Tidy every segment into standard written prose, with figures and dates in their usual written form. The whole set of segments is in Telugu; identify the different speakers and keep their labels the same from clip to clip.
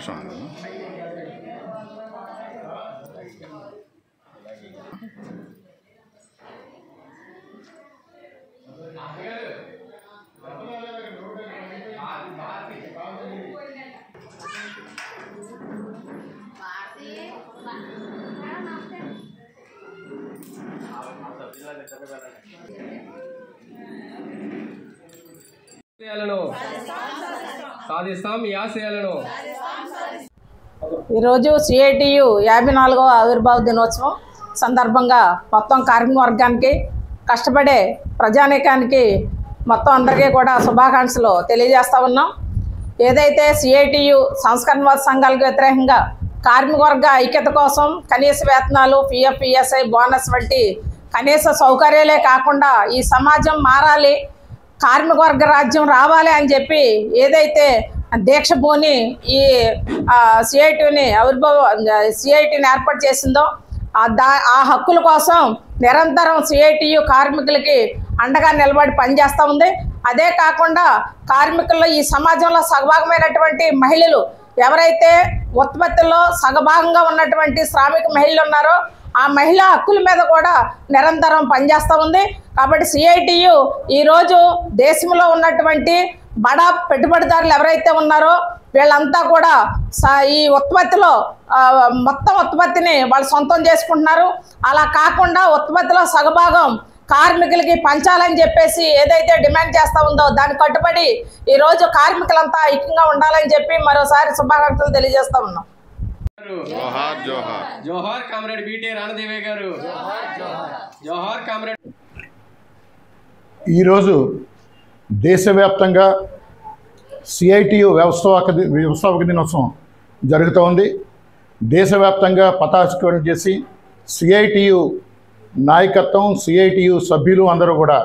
Speaker 1: నిమిషం
Speaker 2: సాధిస్తాం ఈ ఆశయాలను.
Speaker 3: ఈరోజు సిఐటియు 54వ ఆవిర్భావ దినోత్సవం సందర్భంగా మొత్తం కార్మిక వర్గానికి కష్టపడే ప్రజానీకానికి మొత్తం అందరికీ కూడా శుభాకాంక్షలు తెలియజేస్తూ ఉన్నాం. ఏదైతే సిఐటియు సంస్కరణవాద సంఘాలకు వ్యతిరేకంగా కార్మిక వర్గ ఐక్యత కోసం కనీస వేతనాలు, పిఎఫ్, ఈఎస్ఐ, బోనస్ వంటి కనీస సౌకర్యాలే కాకుండా ఈ సమాజం మారాలి, కార్మిక వర్గ రాజ్యం రావాలి అని చెప్పి ఏదైతే దీక్ష పూని ఈ సిఐటిని ఏర్పాటు చేసిందో ఆ హక్కుల కోసం నిరంతరం సిఐటియు కార్మికులకి అండగా నిలబడి పనిచేస్తూ ఉంది. అదే కాకుండా కార్మికుల్లో ఈ సమాజంలో సగభాగమైనటువంటి మహిళలు ఎవరైతే ఉత్పత్తిలో సగభాగంగా ఉన్నటువంటి శ్రామిక మహిళలు ఉన్నారో ఆ మహిళా హక్కుల మీద కూడా నిరంతరం పనిచేస్తూ ఉంది. కాబట్టి సిఐటియు ఈరోజు దేశంలో ఉన్నటువంటి బడా పెట్టుబడిదారులు ఎవరైతే ఉన్నారో వీళ్ళంతా కూడా ఈ ఉత్పత్తిలో మొత్తం ఉత్పత్తిని వాళ్ళు సొంతం చేసుకుంటున్నారు. అలా కాకుండా ఉత్పత్తిలో సగభాగం కార్మికులకి పంచాలని చెప్పేసి ఏదైతే డిమాండ్ చేస్తూ ఉందో దాన్ని కట్టుబడి ఈరోజు కార్మికులంతా ఐక్యంగా ఉండాలని చెప్పి మరోసారి శుభాకాంక్షలు తెలియజేస్తూ ఉన్నాం.
Speaker 1: జోహార్ జోహార్
Speaker 2: జోహార్ కామ్రేడ్ బీటీ రాణదేవి గారు. జోహార్ కామ్రేడ్.
Speaker 4: ఈరోజు దేశవ్యాప్తంగా సిఐటియు వ్యవస్థాపక దినోత్సవం జరుగుతోంది. దేశవ్యాప్తంగా పతాక చేసి సిఐటియు నాయకత్వం, సిఐటియు సభ్యులు అందరూ కూడా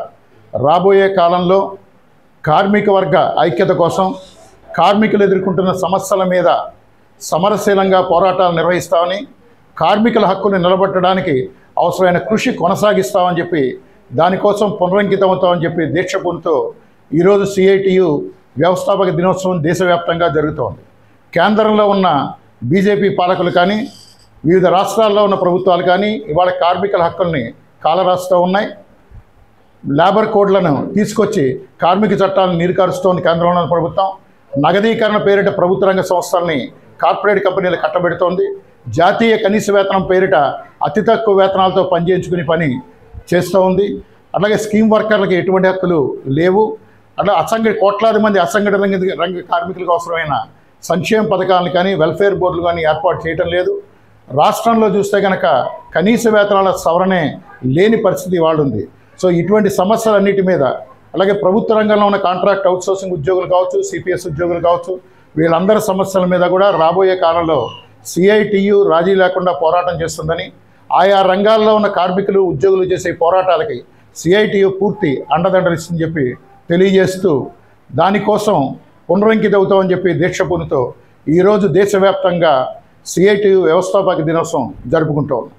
Speaker 4: రాబోయే కాలంలో కార్మిక వర్గ ఐక్యత కోసం, కార్మికులు ఎదుర్కొంటున్న సమస్యల మీద సమరశీలంగా పోరాటాలు నిర్వహిస్తామని, కార్మికుల హక్కులు నిలబెట్టడానికి అవసరమైన కృషి కొనసాగిస్తామని చెప్పి, దానికోసం పునరంకితం అవుతామని చెప్పి దీక్ష పూనుతో ఈరోజు సిఐటియు వ్యవస్థాపక దినోత్సవం దేశవ్యాప్తంగా జరుగుతోంది. కేంద్రంలో ఉన్న బీజేపీ పాలకులు కానీ, వివిధ రాష్ట్రాల్లో ఉన్న ప్రభుత్వాలు కానీ ఇవాళ కార్మికుల హక్కుల్ని కాలరాస్తూ ఉన్నాయి. లేబర్ కోడ్లను తీసుకొచ్చి కార్మిక చట్టాలను నీరుకారుస్తోంది కేంద్రంలో ఉన్న ప్రభుత్వం. నగదీకరణ పేరిట ప్రభుత్వ రంగ సంస్థల్ని కార్పొరేట్ కంపెనీలు కట్టబెడుతోంది. జాతీయ కనీస వేతనం పేరిట అతి తక్కువ వేతనాలతో పనిచేయించుకునే పని చేస్తూ ఉంది. అలాగే స్కీమ్ వర్కర్లకి ఎటువంటి హక్కులు లేవు. అట్లా కోట్లాది మంది అసంఘటిత రంగ కార్మికులకు అవసరమైన సంక్షేమ పథకాలను కానీ, వెల్ఫేర్ బోర్డులు కానీ ఏర్పాటు చేయటం లేదు. రాష్ట్రంలో చూస్తే కనుక కనీస వేతనాల సవరణే లేని పరిస్థితి ఇవాళ ఉంది. సో ఇటువంటి సమస్యలన్నిటి మీద, అలాగే ప్రభుత్వ రంగంలో ఉన్న కాంట్రాక్ట్ అవుట్సోర్సింగ్ ఉద్యోగులు కావచ్చు, సిపిఎస్ ఉద్యోగులు కావచ్చు, వీళ్ళందరి సమస్యల మీద కూడా రాబోయే కాలంలో సిఐటియు రాజీ లేకుండా పోరాటం చేస్తుందని, ఆయా రంగాల్లో ఉన్న కార్మికులు, ఉద్యోగులు చేసే పోరాటాలకి సిఐటియు పూర్తి అండదండలు ఇస్తుందని చెప్పి తెలియజేస్తూ, దానికోసం పునరంకితవుతామని చెప్పి దీక్ష పూనుతో ఈరోజు దేశవ్యాప్తంగా సిఐటియు వ్యవస్థాపక దినోత్సవం జరుపుకుంటోంది.